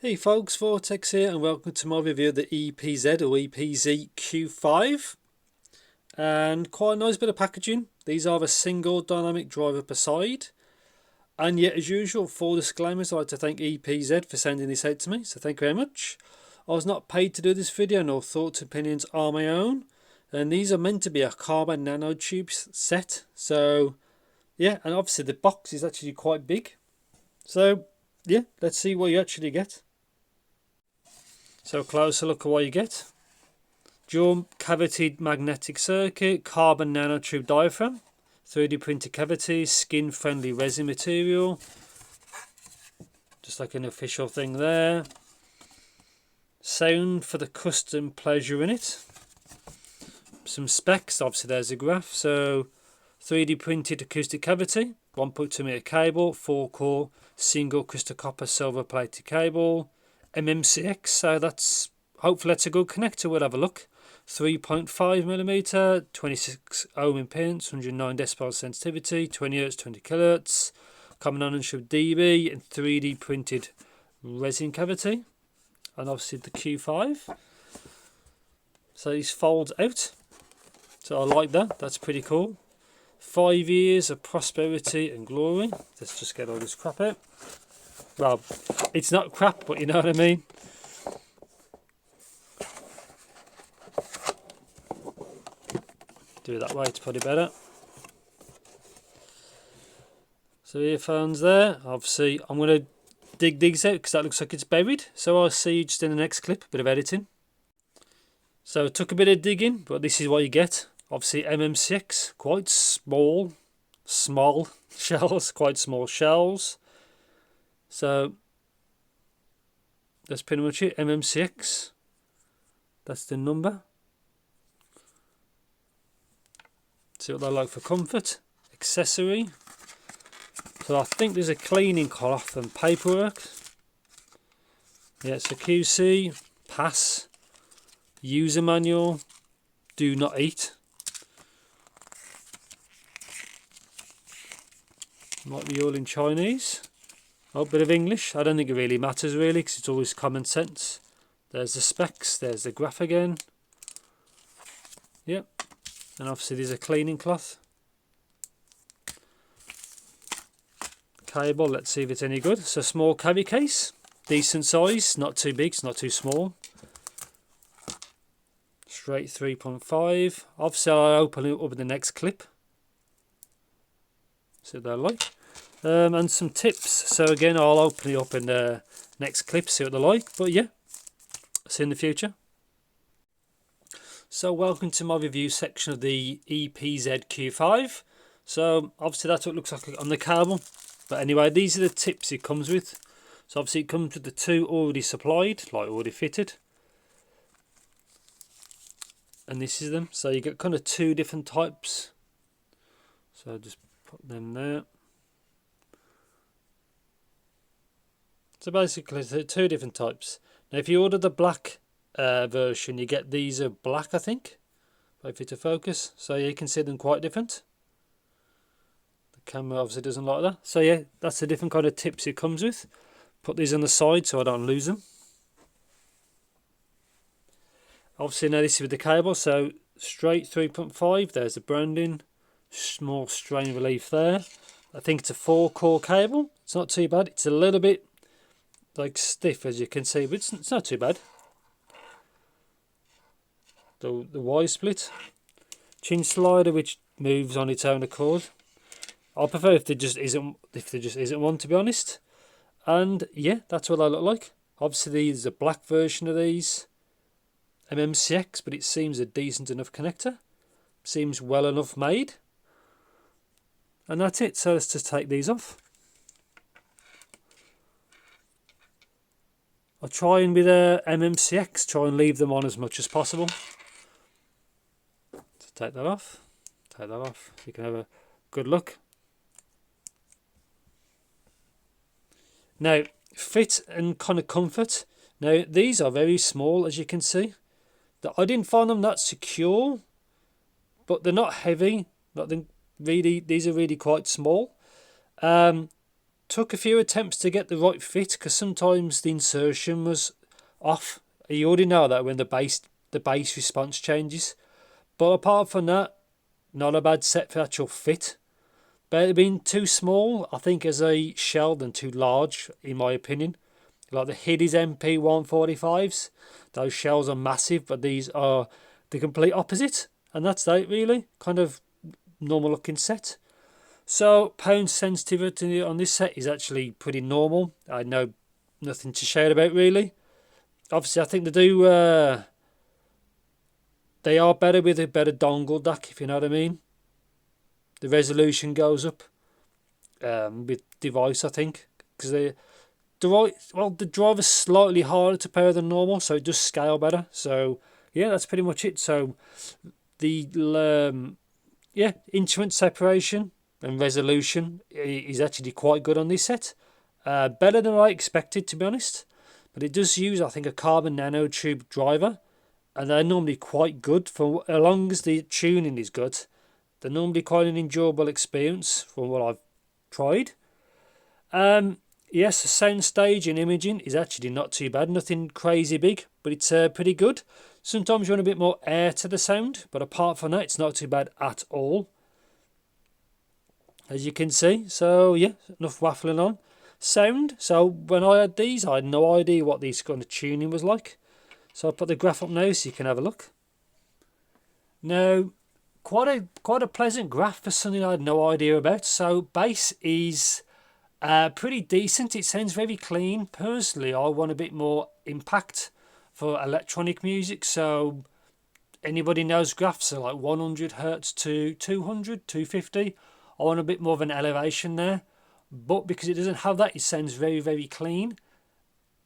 Hey folks, Vortex here and welcome to my review of the EPZ or EPZ Q5. And quite a nice bit of packaging. These are a single dynamic driver per side. And yet, as usual, for disclaimers, I'd like to thank EPZ for sending this out to me, so thank you very much. I was not paid to do this video, nor thoughts and opinions are my own. And these are meant to be a Carbon Nanotube set. So, yeah, and obviously the box is actually quite big. So, yeah, let's see what you actually get. So a closer look at what you get. Dual cavity magnetic circuit, carbon nanotube diaphragm, 3D printed cavities, skin friendly resin material. Just like an official thing there. Sound for the custom pleasure in it. Some specs, obviously there's a graph. So 3D printed acoustic cavity, 1.2 meter cable, 4 core, single crystal copper silver plated cable. MMCX, so that's hopefully that's a good connector. We'll have a look. 3.5mm, 26 ohm impedance, 109 decibel sensitivity, 20 Hz, 20 kHz, common ownership dB, and 3D printed resin cavity, and obviously the Q5. So these folds out. So I like that. That's pretty cool. 5 years of prosperity and glory. Let's just get all this crap out. Well, it's not crap, but you know what I mean. Do it that way, it's probably better. So earphones there. Obviously, I'm going to dig these out because that looks like it's buried. So I'll see you just in the next clip, a bit of editing. So it took a bit of digging, but this is what you get. Obviously MMCX, quite small shells, quite small shells. So that's pretty much it. MMCX, that's the number. See what they're like for comfort. Accessory. So I think there's a cleaning cloth and paperwork. Yeah, it's a QC, pass, user manual, do not eat. Might be all in Chinese. Oh, a bit of English. I don't think it really matters really because it's always common sense. There's the specs. There's the graph again. Yep. And obviously there's a cleaning cloth. Cable. Let's see if it's any good. So small cavi case. Decent size. Not too big. It's not too small. Straight 3.5. Obviously I'll open it up in the next clip. See what they're like. And some tips. So again, I'll open it up in the next clip, see what they're like. But yeah, see you in the future. So welcome to my review section of the EPZ Q5. So obviously that's what it looks like on the cable. But anyway, these are the tips it comes with. So obviously it comes with the two already supplied, like already fitted. And this is them. So you get kind of two different types. So just put them there. So basically, there are two different types. Now, if you order the black version, you get these are black, I think. Wait to focus. So you can see them quite different. The camera obviously doesn't like that. So yeah, that's the different kind of tips it comes with. Put these on the side so I don't lose them. Obviously now this is with the cable. So straight 3.5. There's the branding. Small strain relief there. I think it's a 4-core cable. It's not too bad. It's a little bit like stiff as you can see, but it's not too bad. The Y split, chin slider which moves on its own accord. I prefer if there just isn't one, to be honest. And yeah, that's what they look like. Obviously there's a black version of these MMCX, but it seems a decent enough connector. Seems well enough made. And that's it. So let's just take these off. I'll try and with a MMCX, try and leave them on as much as possible. So take that off. Take that off. You can have a good look. Now, fit and kind of comfort. Now, these are very small, as you can see. I didn't find them that secure, but they're not heavy. These are really quite small. Took a few attempts to get the right fit because sometimes the insertion was off. You already know that when the bass response changes. But apart from that, not a bad set for actual fit. Better being too small, I think, as a shell than too large, in my opinion. Like the Hiddy's MP145s, those shells are massive, but these are the complete opposite. And that's it, really. Kind of normal looking set. So pound sensitivity on this set is actually pretty normal. I know nothing to shout about, really. Obviously, I think they are better with a better dongle DAC, if you know what I mean. The resolution goes up with device, I think, because the driver's slightly harder to power than normal, so it does scale better. So yeah, that's pretty much it. So the instrument separation and resolution is actually quite good on this set. Better than I expected, to be honest. But it does use, I think, a Carbon Nanotube driver, and they're normally quite good for as long as the tuning is good. They're normally quite an enjoyable experience from what I've tried. Yes, Soundstage and imaging is actually not too bad. Nothing crazy big, but it's pretty good. Sometimes you want a bit more air to the sound, but apart from that, it's not too bad at all, as you can see. So yeah, enough waffling on. Sound. So when I had these, I had no idea what these kind of tuning was like. So I'll put the graph up now so you can have a look. Now, quite a pleasant graph for something I had no idea about. So bass is pretty decent. It sounds very clean. Personally, I want a bit more impact for electronic music. So anybody knows graphs are like 100 hertz to 200, 250. I want a bit more of an elevation there. But because it doesn't have that, it sounds very, very clean.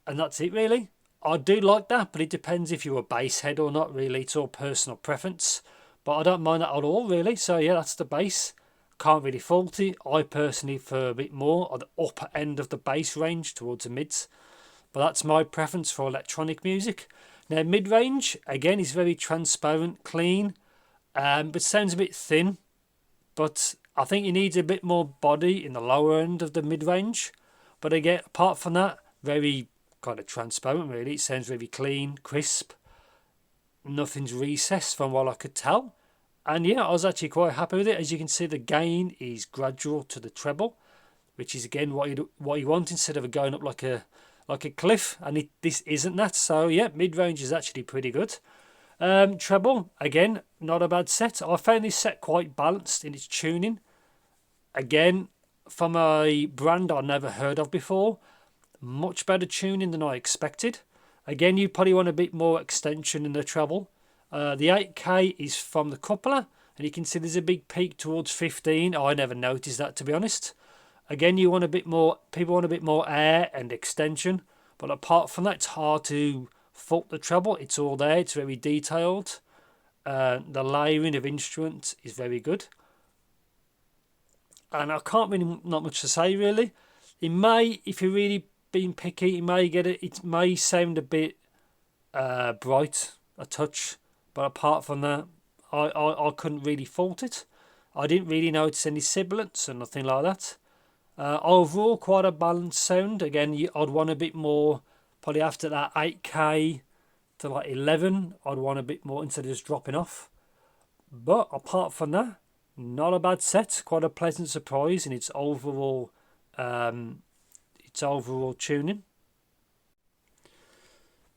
And that's it, really. I do like that, but it depends if you're a bass head or not, really. It's all personal preference. But I don't mind that at all, really. So yeah, that's the bass. Can't really fault it. I personally prefer a bit more at the upper end of the bass range towards the mids. But that's my preference for electronic music. Now, mid-range, again, is very transparent, clean, but sounds a bit thin. But I think you need a bit more body in the lower end of the mid-range. But again, apart from that, very kind of transparent, really. It sounds very clean, crisp. Nothing's recessed from what I could tell. And yeah, I was actually quite happy with it. As you can see, the gain is gradual to the treble, which is again what you want instead of going up like a cliff. And this isn't that. So yeah, mid-range is actually pretty good. Treble, again, not a bad set. I found this set quite balanced in its tuning. Again, from a brand I never heard of before. Much better tuning than I expected. Again, you probably want a bit more extension in the treble. The 8K is from the coupler, and you can see there's a big peak towards 15. I never noticed that, to be honest. Again, you want a bit more. People want a bit more air and extension, but apart from that, it's hard to fault the treble. It's all there. It's very detailed. The layering of instruments is very good, and I can't really not much to say really. It may, if you're really being picky, it may sound a bit bright, a touch. But apart from that, I couldn't really fault it. I didn't really notice any sibilance or nothing like that. Overall, quite a balanced sound. Again, I'd want a bit more, probably after that 8K to like 11, I'd want a bit more instead of just dropping off. But apart from that, not a bad set. Quite a pleasant surprise in its overall tuning.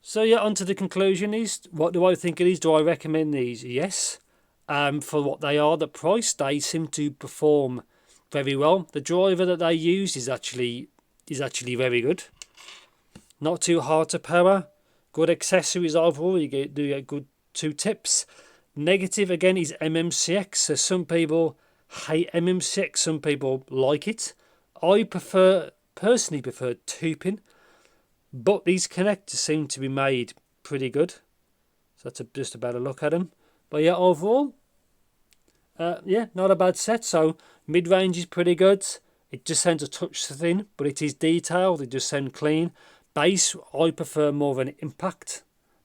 So yeah, on to the conclusion is, what do I think of these? Do I recommend these? Yes. For what they are, the price, they seem to perform very well. The driver that they use is actually very good. Not too hard to power. Good accessories overall. You get good 2 tips. Negative again is MMCX. So some people hate MMCX, some people like it. I personally prefer 2-pin. But these connectors seem to be made pretty good. So that's just a better look at them. But yeah, overall, yeah, not a bad set. So mid-range is pretty good. It just sounds a touch thin, but it is detailed. It just sounds clean. Bass, I prefer more of an impact.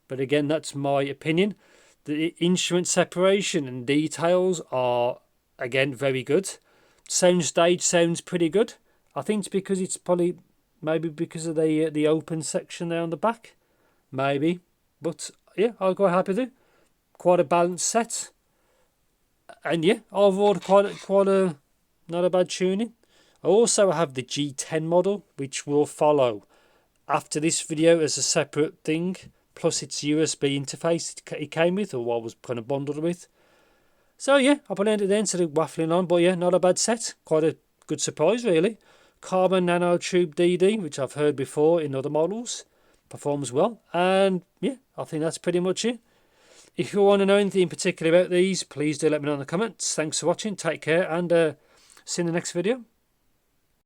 But again, that's my opinion. The instrument separation and details are, again, very good. Soundstage sounds pretty good. I think it's because it's probably maybe because of the open section there on the back, maybe. But yeah, I'll go happy with it. Quite a balanced set, and yeah, overall quite a not a bad tuning. I also have the G10 model, which will follow after this video as a separate thing, plus its USB interface it came with, or what was kind of bundled with. So yeah, I'll put it there instead of waffling on, but yeah, not a bad set. Quite a good surprise, really. Carbon Nanotube DD, which I've heard before in other models, performs well. And yeah, I think that's pretty much it. If you want to know anything in particular about these, please do let me know in the comments. Thanks for watching, take care, and see you in the next video.